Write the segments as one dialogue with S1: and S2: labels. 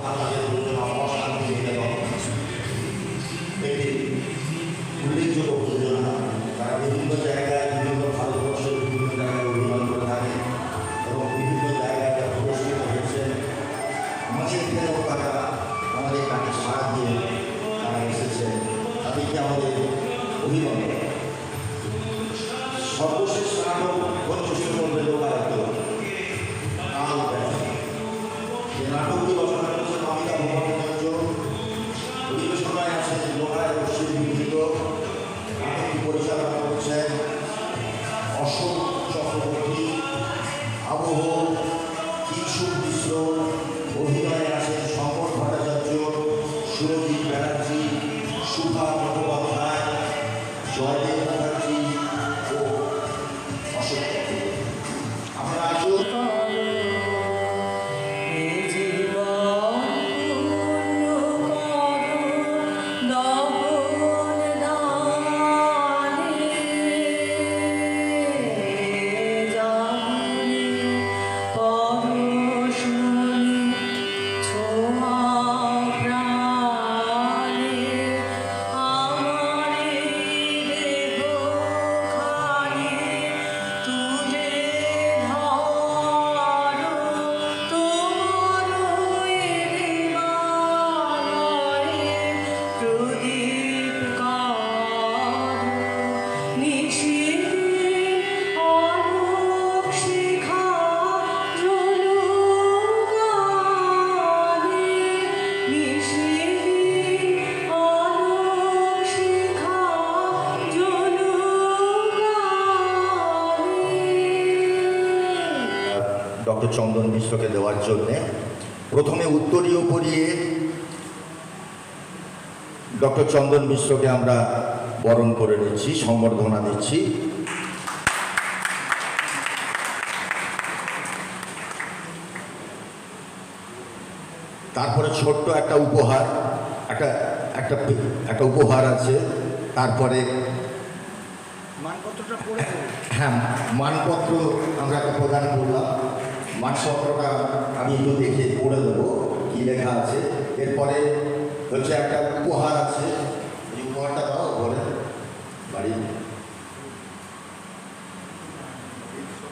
S1: বাংলাদেশের দুজন অসাধারণ নিবেদন একটি উল্লেখযোগ্য প্রযোজনা। তারা বিভিন্ন জায়গায় বিভিন্ন ভারতবর্ষের বিভিন্ন জায়গায় অভিনয় করে থাকে এবং বিভিন্ন জায়গায় তারা পুরস্কৃত হয়েছে। আমাদের এখানেও তারা আমাদের কাছে সাড়া দিয়ে তারা এসেছে, তাদেরকে আমাদের অভিনন্দন। সর্বশেষ নাটক পরিবেশন করবে লোকায়ত কাল ব্যথা। এই নাটকটি রচনা করেছেন অমিতা ভট্টাচার্য, পরিবেশনায় আছেন লোকায়ত শিল্পীবৃন্দ। নাটকটি পরিচালনা করছেন অশোক চক্রবর্তী, আবহ কিশোর মিশ্র। অভিনয়ে আছেন শঙ্কর ভট্টাচার্য, সুরজিৎ ব্যানার্জি, সুভা মুখোপাধ্যায়, জয়দেব মুখার্জি ও অশোক চক্রবর্তী। আমরা আসুন ডক্টর চন্দন মিশ্রকে দেওয়ার জন্যে প্রথমে উত্তরীয় পরিয়ে ডক্টর চন্দন মিশ্রকে আমরা বরণ করে নিচ্ছি, সম্বর্ধনা দিচ্ছি। তারপরে ছোট্ট একটা উপহার, একটা উপহার আছে। তারপরে
S2: মানপত্রটা পড়ে
S1: হ্যাঁ, মানপত্র আমরা একটা প্রদান করলাম। মানপত্রটা আমি একটু দেখে পড়ে দেবো কী লেখা আছে। এরপরে হচ্ছে একটা উপহার আছে, এই উপহারটা দাও পরে বাড়ি।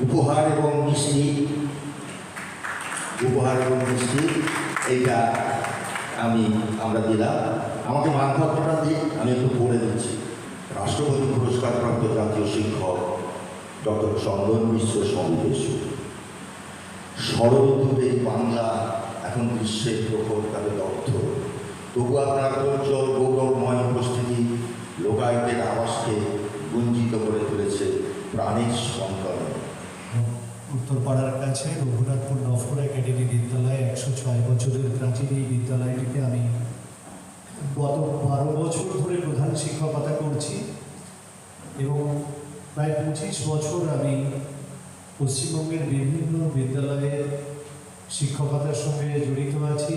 S1: উপহার এবং মিষ্টি, উপহার এবং মিষ্টি এইটা আমরা দিলাম। আমাকে মানপত্রটা দিয়ে আমি একটু পড়ে দিচ্ছি। রাষ্ট্রপতি পুরস্কারপ্রাপ্ত জাতীয় শিক্ষক ডক্টর চন্দন মিশ্র সমাবেশ। ষড়ঋতুর এই বাংলা এখন গ্রীষ্মের প্রখর তাদের দগ্ধ, তবু আপনার উজ্জ্বল গৌরবময় উপস্থিতি লোকায়তের আবাসকে গুঞ্জিত করে তুলেছে প্রাণের স্পন্দনে।
S3: উত্তরপাড়ার কাছে রঘুনাথপুর নফর একাডেমি বিদ্যালয়ে 106 বছরের প্রাচীন এই বিদ্যালয়টিতে আমি গত 12 বছর ধরে প্রধান শিক্ষকতা করছি এবং প্রায় 25 বছর আমি পশ্চিমবঙ্গের বিভিন্ন বিদ্যালয়ে শিক্ষকতার সঙ্গে জড়িত আছি।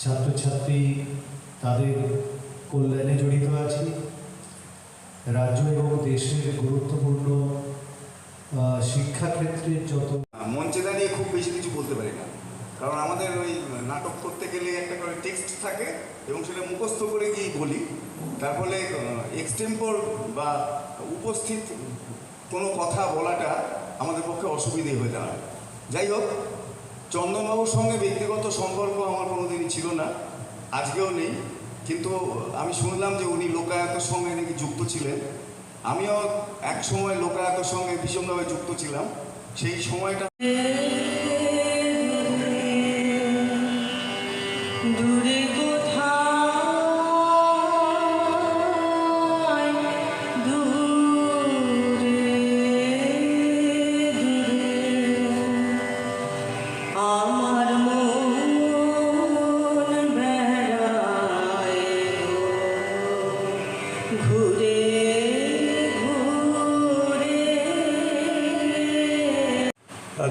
S3: ছাত্রছাত্রী তাদের কল্যাণে জড়িত আছি। রাজ্য এবং দেশের গুরুত্বপূর্ণ শিক্ষাক্ষেত্রের যত
S2: মঞ্চে দাঁড়িয়ে খুব বেশি কিছু বলতে পারি না, কারণ আমাদের ওই নাটক করতে গেলে একটা করে টেক্সট থাকে এবং সেটা মুখস্থ করে গিয়ে বলি। তার ফলে এক্সটেম্পর বা উপস্থিত কোনো কথা বলাটা আমাদের পক্ষে অসুবিধে হয়ে দাঁড়ায়। যাই হোক, চন্দনবাবুর সঙ্গে ব্যক্তিগত সম্পর্ক আমার কোনোদিনই ছিল না, আজকেও নেই। কিন্তু আমি শুনলাম যে উনি লোকায়তের সঙ্গে নাকি যুক্ত ছিলেন। আমিও এক সময় লোকায়তের সঙ্গে ভীষণভাবে যুক্ত ছিলাম। সেই সময়টা
S4: দূরে কোথায় দূরে আমার মন বেড়ায় ঘুরে ঘুরে।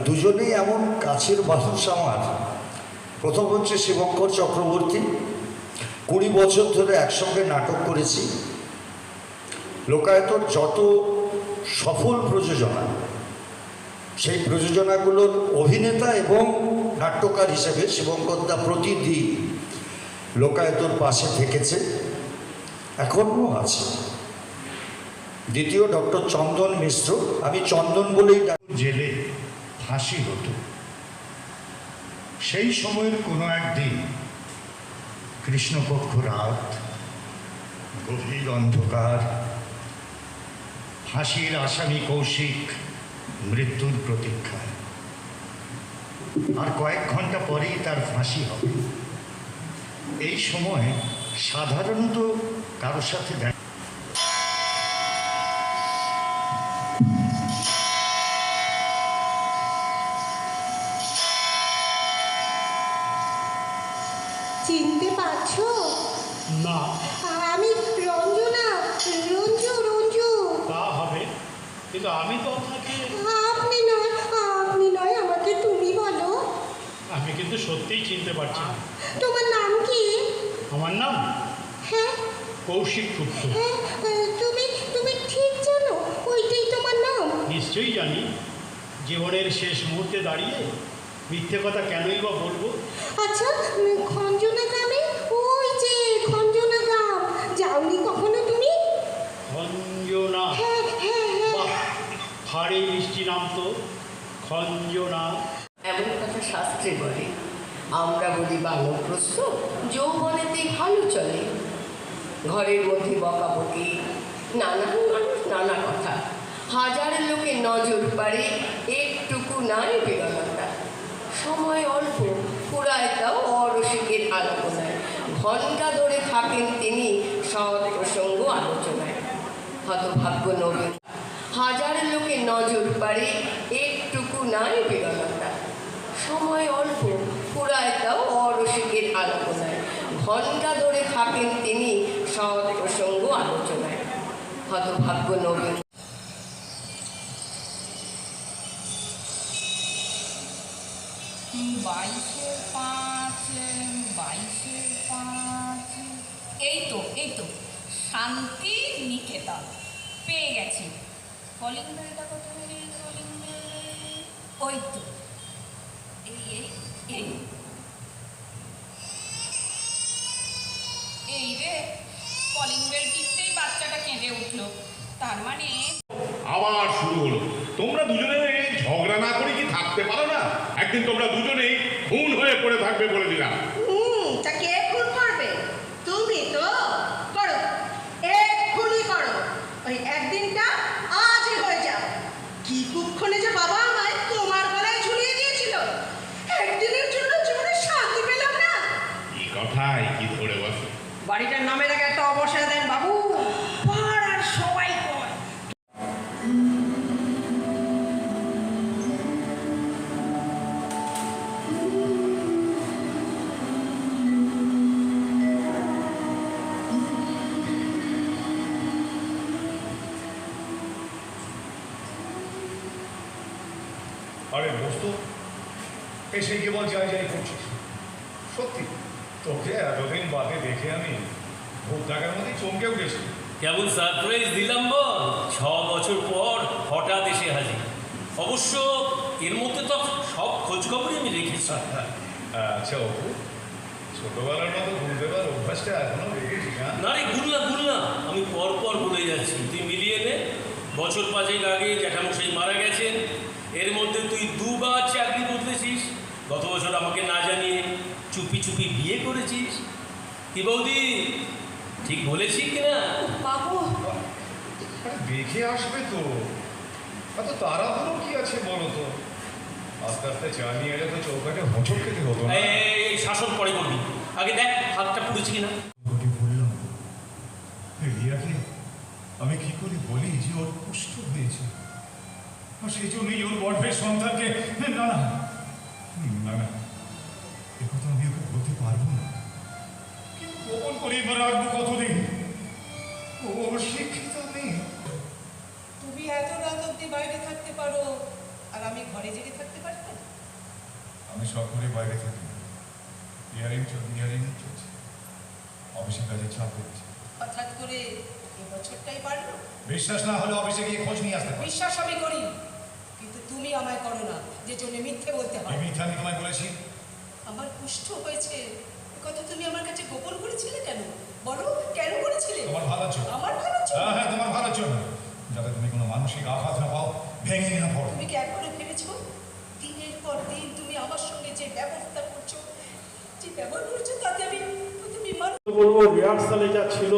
S5: দুজনেই এমন কাছের মানুষ আমার। প্রথম হচ্ছে শিবঙ্কর চক্রবর্তী, 20 বছর ধরে একসঙ্গে নাটক করেছি। লোকায়তর যত সফল প্রযোজনা, সেই প্রযোজনাগুলোর অভিনেতা এবং নাট্যকার হিসেবে শুভঙ্করদা প্রতিদিন লোকায়তর পাশে থেকেছে, এখনও আছে। দ্বিতীয় ডক্টর চন্দন মিশ্র, আমি চন্দন বলেই
S6: জেলে ফাঁসি হতো। সেই সময়ের কোনো একদিন কৃষ্ণপক্ষ রাত, গভীর অন্ধকার, ফাঁসির আসামি কৌশিক মৃত্যুর প্রতীক্ষায়। আর কয়েক ঘন্টা পরেই তার ফাঁসি হবে। এই সময় সাধারণত কারোর সাথে দেখা
S7: চিনতে পারছো?
S8: না
S7: আমি রঞ্জনা, রঞ্জু রঞ্জু।
S8: তা হবে, কিন্তু আমি তো আপনাকে
S7: আপনি নয়, আমাকে তুমি বলো।
S8: আমি কিন্তু সত্যিই চিনতে পারছি না।
S7: তোমার নাম কি?
S8: আমার নাম
S7: হ্যাঁ
S8: কৌশিক গুপ্ত।
S7: হ্যাঁ, তুমি ঠিক জানো ওইটাই তোমার নাম?
S8: নিশ্চয়ই জানি। জীবনের শেষ মুহূর্তে দাঁড়িয়ে মিথ্যে কথা কেনই বা বলবো?
S7: আচ্ছা, খঞ্জনা গ্রামে, ওই যে খঞ্জনা গ্রাম, যাওনি কখনো তুমি?
S8: খঞ্জনা?
S7: হ্যাঁ হ্যাঁ হ্যাঁ।
S8: বাহ, ভারী মিষ্টি নাম তো, খঞ্জনা।
S4: এমন কথা শাস্ত্রে বলে, আমরা বলি বানপ্রস্থ, যৌবনেতে ভালো চলে। ঘরের মধ্যে বকাবকি, নানান মানুষ নানা কথা, হাজার লোকে নজর পারে, একটুকু নাই বেরোনাটা। সময় অল্প, ফুরায় তাও অরসিকের আলোচনায়। ঘণ্টা ধরে থাকেন তিনি সৎ প্রসঙ্গ আলোচনায়। হতভাগ্য নবীন, হাজার লোকে নজর পারে, একটুকু নাই বেরোনাটা। সময় অল্প, ফুরায় তাও অরসিকের আলোচনায়। ঘণ্টা ধরে থাকেন তিনি সৎ প্রসঙ্গ আলোচনায়। হতভাগ্য নবীন।
S9: 22/5 এই তো শান্তি নিকেতন পেয়ে গেছি। কলিং বেলটা কোথায় রে? কলিং বেল ওই তো, এই রে, কলিং বেল টিপতেই বাচ্চাটা কেঁদে উঠলো। তার মানে
S10: আবার শুরু হলো। তোমরা দুজনে ঝগড়া না করে কি থাকতে পারো না? একদিন তোমরা দুজনেই খুন হয়ে পড়ে থাকবে বলে দিলাম।
S7: তা কে খুন করবে? তুমি তো করো, এক্ষুনি করো। ওই একদিনটা আজই হয়ে যাও। কি কুক্ষণে যে বাবা আমায় তোমার গলায় ঝুলিয়ে দিয়েছিল, একদিনের জন্য জীবনে শান্তি পেলাম না।
S10: এই কথাই কি ধরে বসে?
S7: বাড়িটার নামের আগে একটা অবসায় দেন বাবু, পাড়ার সবাই কয়।
S6: আরে দোস্ত, এসে কেবল যাই করছিস? সত্যি তোকে এতদিন বাদে দেখে আমি ভূত দেখার মধ্যে চমকে উঠেছি।
S11: কেমন সারপ্রাইজ দিলাম বল! 6 বছর পর হঠাৎ এসে হাজির। অবশ্য এর মধ্যে তো সব খোঁজখবরই আমি রেখেছি।
S6: আচ্ছা অপু, ছোটবেলার মতো ভুল দেবার অভ্যাসটা এখনো রেখেছিস?
S11: না রে, ভুল না, আমি পর বলে যাচ্ছি। তুই মিলিয়ে নে, বছর 5 আগে জ্যাঠামশাই মারা গেছেন। এর মধ্যে তুই 2 বার চাকরি বদলেছিস। গত বছর আমাকে না জানিয়ে চুপি বিয়ে করেছিস। কি বৌদি, ঠিক বলেছি কিনা?
S7: বাবু,
S6: দেখে আসবে তো, এত তাড়াহুড়ো কি আছে বলো তো? আস্তে আস্তে চা নিয়ে এলে তো চৌকাটে হোঁচট খেতে হতো না।
S11: এই শাসন পরে করবি, আগে দেখ হাতটা পুড়েছি কিনা।
S6: ওকে বললাম, রিয়াকে আমি কি করে বলি যে ওর পুষ্ট হয়েছে, আর সেই জন্যই ওর গর্ভের সন্তানকে না না না না এ কথা আমি ওকে বলতে পারবো না। কিন্তু গোপন করে এবার রাখবো কতদিন? ও শিক্ষিত নেই।
S9: তুমি এত রাত অব্দি বাইরে থাকতে পারো, আর আমি ঘরে জেগে থাকতে পারি না?
S6: আমি সব করে বাইরে থাকি, ইয়ারিং চলছে, অফিসের কাজে চাপ হচ্ছে।
S9: হঠাৎ করে এবছরটাই পারলো।
S6: বিশ্বাস না হলে অফিসে গিয়ে খোঁজ নিয়ে আসতে পারি।
S9: বিশ্বাস আমি করি, কিন্তু তুমি আমায় করো না, যে জন্য মিথ্যে বলতে হয়।
S6: মিথ্যা আমি তোমায় বলেছি?
S7: আমার কুষ্ঠ হয়েছে কথা তুমি আমার কাছে গোপন করেছিলে কেন? বলো কেন করেছিলে?
S6: তোমার ভালোর জন্য।
S7: আমার ভালোর জন্য?
S6: হ্যাঁ, তোমার ভালোর জন্য, যাতে তুমি কোনো মানসিক আঘাত না পাও, ভেঙে না পড়ো।
S7: তুমি কি একবারও ভেবেছো দিনের পর দিন তুমি আমার সঙ্গে যে ব্যবস্থা করছো, যে ব্যবহার করছো, তাতে আমি
S8: বলবো রিহার্সালে যা ছিল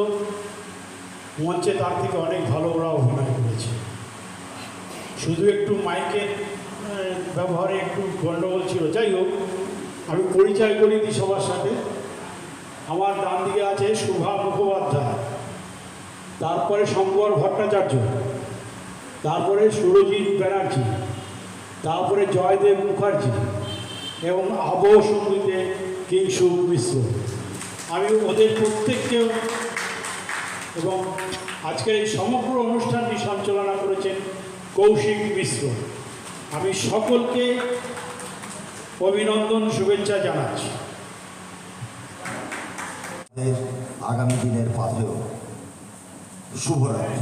S8: মঞ্চে তার থেকে অনেক ভালো ওরা অভিনয় করেছে। শুধু একটু মাইকের ব্যবহারে একটু গণ্ডগোল ছিল। যাই হোক, আমি পরিচয় করিয়ে দিই সবার সাথে। আমার ডান দিকে আছে শুভা মুখোপাধ্যায়, তারপরে শঙ্কর ভট্টাচার্য, তারপরে সুরজিৎ ব্যানার্জি, তারপরে জয়দেব মুখার্জি এবং আবহ সঙ্গীতে কিংশুক মিশ্র। আমি ওদের প্রত্যেককে এবং আজকের এই সমগ্র অনুষ্ঠানটি সঞ্চালনা করেছেন কৌশিক মিশ্র। আমি সকলকে অভিনন্দন শুভেচ্ছা জানাচ্ছি।
S1: আগামী দিনের পাথেয় শুভরাত্রি।